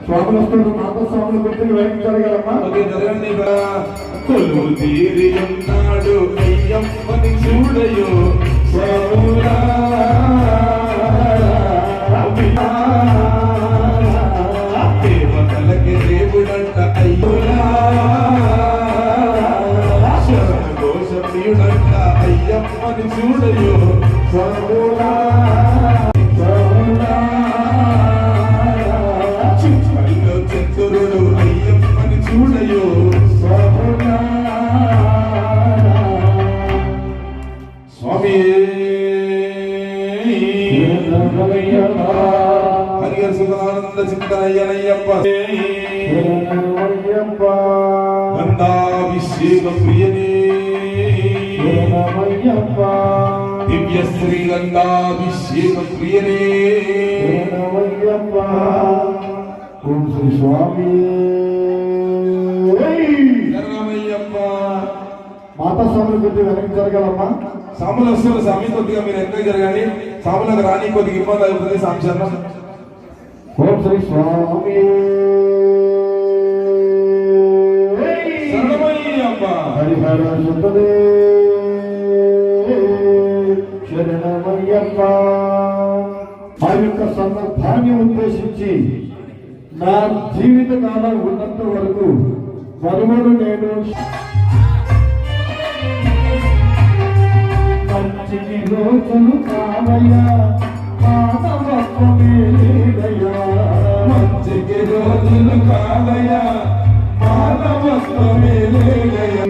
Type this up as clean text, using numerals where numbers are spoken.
స్వాములు మాత స్వాములు గురించి వేయించగలమా? జరగండి. కొలు తీరి ఉన్నాడు అయ్యప్పని చూడయో స్వాములా, దేవతలకి దేవుడంట అయ్యులా, శరణఘోషప్రియుడంట అయ్యప్పని చూడయో స్వాములా, చతురుడు అయ్యప్పని చూడయో స్వాములా. స్వామి హరిహర సుఖానంద చింతనయ్యనయ్యప్ప, గంధాభిషేక ప్రియనే దివ్య శ్రీ గంధాభిషేక ప్రియనే ఓం శ్రీ స్వామి. మాతా స్వాముల కొద్దిగా వెనక్కి జరగాలమ్మా. సాములు వస్తున్న స్వామి కొద్దిగా మీరు వెనక్కి జరగాలి. సాములకు రాని కొద్దిగా ఇబ్బంది అవుతుంది. సాంశరణం. ఓం శ్రీ స్వామి. హరిహర సుతదే శరణమయ్యప్ప. ఆ యొక్క సందర్భాన్ని ఉద్దేశించి నా జీవిత కాలం ఉన్నంత వరకు మరువడు నేను మంచికి రోజులు కావయ్యా, మానవత్వమే లేదయ్యా, మంచికి రోజులు కావయ్యా, మానవత్వమే లేదయ్యా.